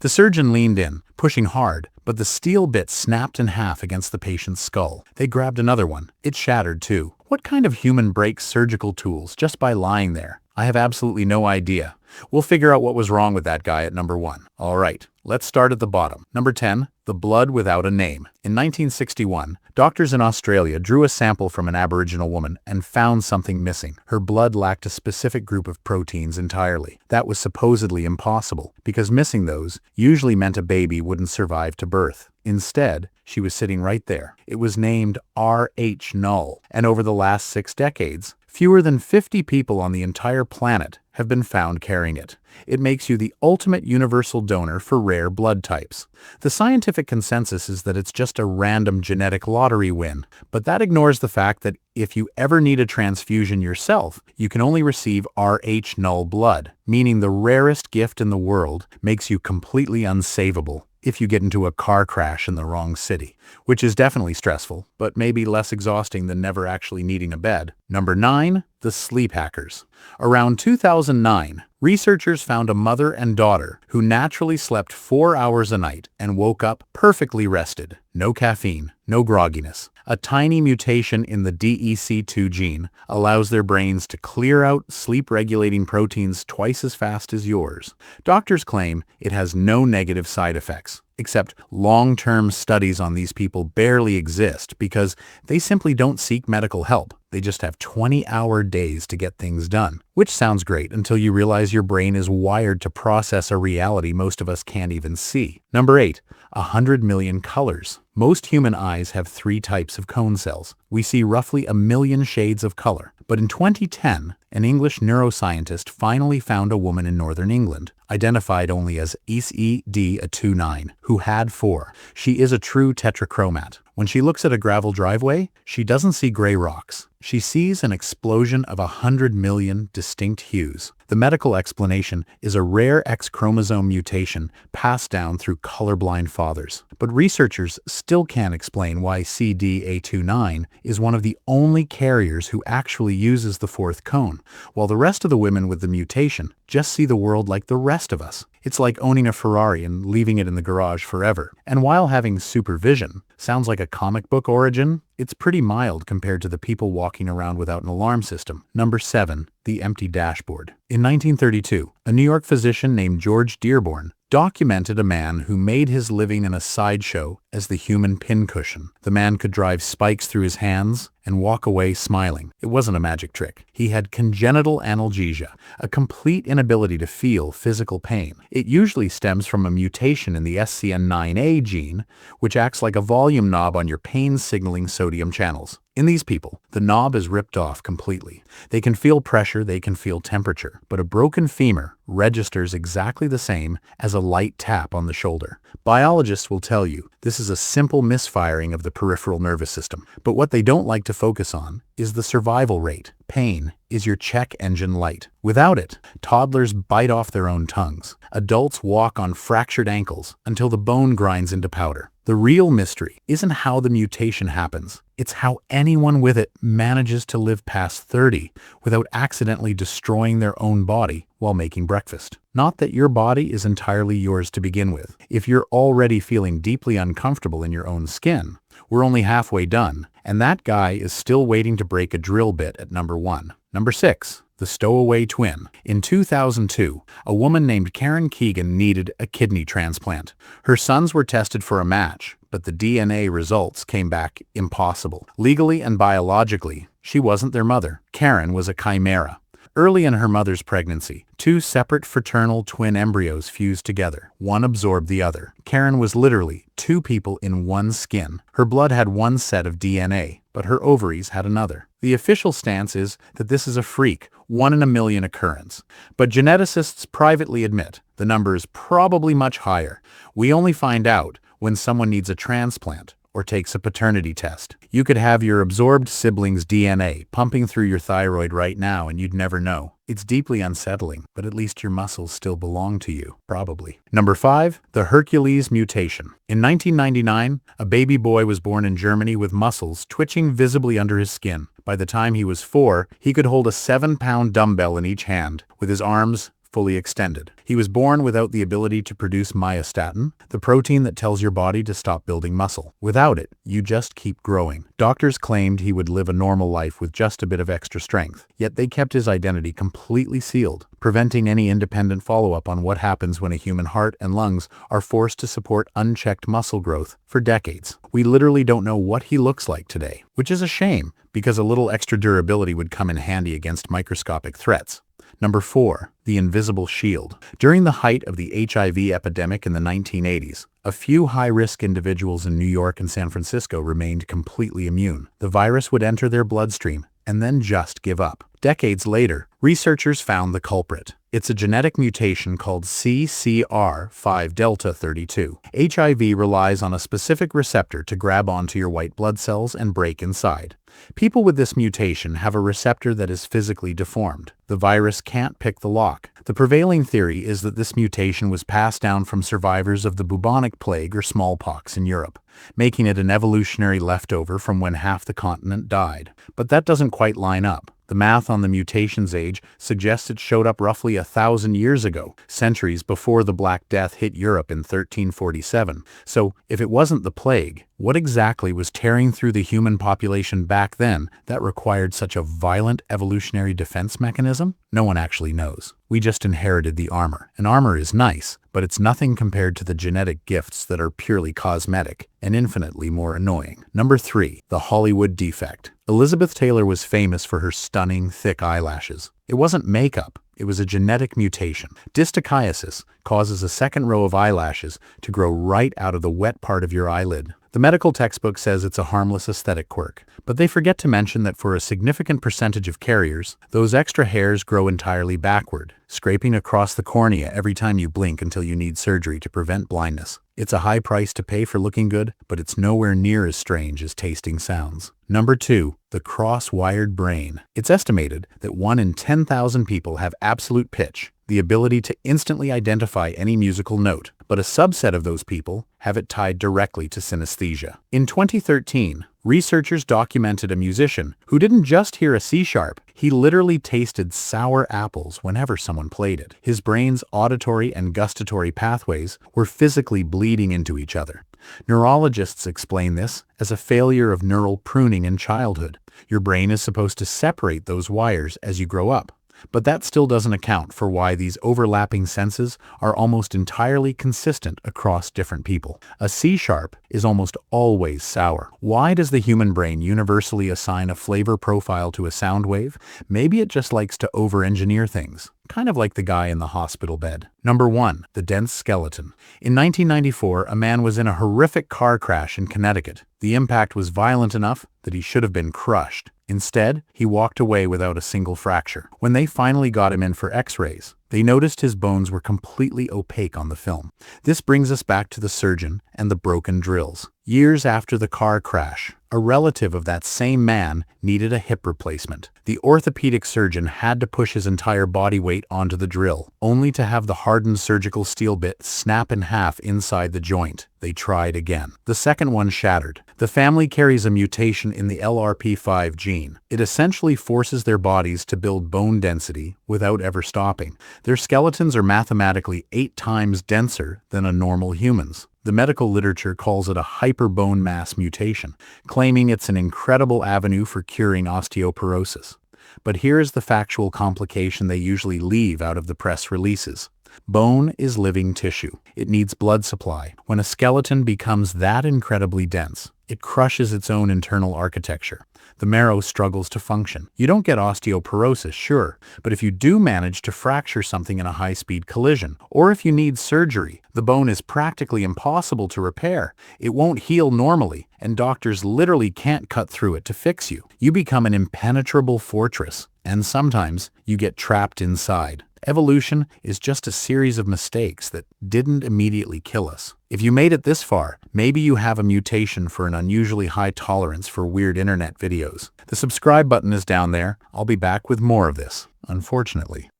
The surgeon leaned in, pushing hard, but the steel bit snapped in half against the patient's skull. They grabbed another one. It shattered too. What kind of human breaks surgical tools just by lying there? I have absolutely no idea. We'll figure out what was wrong with that guy at number 1. All right, let's start at the bottom. Number 10, the blood without a name. In 1961, doctors in Australia drew a sample from an Aboriginal woman and found something missing. Her blood lacked a specific group of proteins entirely. That was supposedly impossible, because missing those usually meant a baby wouldn't survive to birth. Instead, she was sitting right there. It was named Rh-null, and over the last 6 decades, fewer than 50 people on the entire planet have been found carrying it. It makes you the ultimate universal donor for rare blood types. The scientific consensus is that it's just a random genetic lottery win, but that ignores the fact that if you ever need a transfusion yourself, you can only receive Rh-null blood, meaning the rarest gift in the world makes you completely unsavable if you get into a car crash in the wrong city, which is definitely stressful, but maybe less exhausting than never actually needing a bed. Number 9, the sleep hackers. Around 2009, researchers found a mother and daughter who naturally slept 4 hours a night and woke up perfectly rested. No caffeine, no grogginess. A tiny mutation in the DEC2 gene allows their brains to clear out sleep-regulating proteins twice as fast as yours. Doctors claim it has no negative side effects, except long-term studies on these people barely exist because they simply don't seek medical help. They just have 20-hour days to get things done, which sounds great until you realize your brain is wired to process a reality most of us can't even see. Number 8, 100 million colors. Most human eyes have 3 types of cone cells. We see roughly 1 million shades of color. But in 2010, an English neuroscientist finally found a woman in northern England, identified only as ESD29, who had 4. She is a true tetrachromat. When she looks at a gravel driveway, she doesn't see gray rocks. She sees an explosion of 100 million distinct hues. The medical explanation is a rare X chromosome mutation passed down through colorblind fathers. But researchers still can't explain why CDA29 is one of the only carriers who actually uses the 4th cone, while the rest of the women with the mutation just see the world like the rest of us. It's like owning a Ferrari and leaving it in the garage forever. And while having supervision sounds like a comic book origin, it's pretty mild compared to the people walking around without an alarm system. Number 7, the empty dashboard. In 1932, a New York physician named George Dearborn documented a man who made his living in a sideshow as the human pincushion. The man could drive spikes through his hands and walk away smiling. It wasn't a magic trick. He had congenital analgesia, a complete inability to feel physical pain. It usually stems from a mutation in the SCN9A gene, which acts like a volume knob on your pain-signaling sodium channels. In these people, the knob is ripped off completely. They can feel pressure, they can feel temperature, but a broken femur registers exactly the same as a light tap on the shoulder. Biologists will tell you this is a simple misfiring of the peripheral nervous system, but what they don't like to focus on is the survival rate. Pain is your check engine light. Without it, toddlers bite off their own tongues. Adults walk on fractured ankles until the bone grinds into powder. The real mystery isn't how the mutation happens. It's how anyone with it manages to live past 30 without accidentally destroying their own body while making breakfast. Not that your body is entirely yours to begin with. If you're already feeling deeply uncomfortable in your own skin, we're only halfway done, and that guy is still waiting to break a drill bit at number 1. Number 6. The Stowaway twin. In 2002, a woman named Karen Keegan needed a kidney transplant. Her sons were tested for a match, but the DNA results came back impossible. Legally and biologically, she wasn't their mother. Karen was a chimera. Early in her mother's pregnancy, 2 separate fraternal twin embryos fused together. One absorbed the other. Karen was literally 2 people in one skin. Her blood had one set of DNA, but her ovaries had another. The official stance is that this is a freak, 1 in a million occurrence. But geneticists privately admit the number is probably much higher. We only find out when someone needs a transplant or takes a paternity test. You could have your absorbed sibling's DNA pumping through your thyroid right now and you'd never know. It's deeply unsettling, but at least your muscles still belong to you, probably. Number 5, the Hercules mutation. In 1999, a baby boy was born in Germany with muscles twitching visibly under his skin. By the time he was 4, he could hold a 7-pound dumbbell in each hand, with his arms fully extended. He was born without the ability to produce myostatin, the protein that tells your body to stop building muscle. Without it, you just keep growing. Doctors claimed he would live a normal life with just a bit of extra strength, yet they kept his identity completely sealed, preventing any independent follow-up on what happens when a human heart and lungs are forced to support unchecked muscle growth for decades. We literally don't know what he looks like today, which is a shame, because a little extra durability would come in handy against microscopic threats. Number 4. The invisible shield. During the height of the HIV epidemic in the 1980s, a few high-risk individuals in New York and San Francisco remained completely immune. The virus would enter their bloodstream and then just give up. Decades later, researchers found the culprit. It's a genetic mutation called CCR5 delta 32. HIV relies on a specific receptor to grab onto your white blood cells and break inside. People with this mutation have a receptor that is physically deformed. The virus can't pick the lock. The prevailing theory is that this mutation was passed down from survivors of the bubonic plague or smallpox in Europe, making it an evolutionary leftover from when half the continent died. But that doesn't quite line up. The math on the mutation's age suggests it showed up roughly 1,000 years ago, centuries before the Black Death hit Europe in 1347. So, if it wasn't the plague, what exactly was tearing through the human population back then that required such a violent evolutionary defense mechanism? No one actually knows. We just inherited the armor. And armor is nice, but it's nothing compared to the genetic gifts that are purely cosmetic and infinitely more annoying. Number 3. The Hollywood defect. Elizabeth Taylor was famous for her stunning, thick eyelashes. It wasn't makeup, it was a genetic mutation. Distichiasis causes a second row of eyelashes to grow right out of the wet part of your eyelid. The medical textbook says it's a harmless aesthetic quirk, but they forget to mention that for a significant percentage of carriers, those extra hairs grow entirely backward, scraping across the cornea every time you blink until you need surgery to prevent blindness. It's a high price to pay for looking good, but it's nowhere near as strange as tasting sounds. Number 2. The cross-wired brain. It's estimated that 1 in 10,000 people have absolute pitch, the ability to instantly identify any musical note, but a subset of those people have it tied directly to synesthesia. In 2013, researchers documented a musician who didn't just hear a C-sharp, he literally tasted sour apples whenever someone played it. His brain's auditory and gustatory pathways were physically bleeding into each other. Neurologists explain this as a failure of neural pruning in childhood. Your brain is supposed to separate those wires as you grow up. But that still doesn't account for why these overlapping senses are almost entirely consistent across different people. A C-sharp is almost always sour. Why does the human brain universally assign a flavor profile to a sound wave? Maybe it just likes to over-engineer things, kind of like the guy in the hospital bed. Number 1. The dense skeleton. In 1994, a man was in a horrific car crash in Connecticut. The impact was violent enough that he should have been crushed. Instead, he walked away without a single fracture. When they finally got him in for x-rays, they noticed his bones were completely opaque on the film. This brings us back to the surgeon and the broken drills. Years after the car crash, a relative of that same man needed a hip replacement. The orthopedic surgeon had to push his entire body weight onto the drill, only to have the hardened surgical steel bit snap in half inside the joint. They tried again. The second one shattered. The family carries a mutation in the LRP5 gene. It essentially forces their bodies to build bone density without ever stopping. Their skeletons are mathematically 8 times denser than a normal human's. The medical literature calls it a hyperbone mass mutation, claiming it's an incredible avenue for curing osteoporosis. But here is the factual complication they usually leave out of the press releases. Bone is living tissue. It needs blood supply. When a skeleton becomes that incredibly dense, it crushes its own internal architecture. The marrow struggles to function. You don't get osteoporosis, sure, but if you do manage to fracture something in a high-speed collision, or if you need surgery, the bone is practically impossible to repair. It won't heal normally, and doctors literally can't cut through it to fix you. You become an impenetrable fortress, and sometimes you get trapped inside. Evolution is just a series of mistakes that didn't immediately kill us. If you made it this far, maybe you have a mutation for an unusually high tolerance for weird internet videos. The subscribe button is down there. I'll be back with more of this, unfortunately.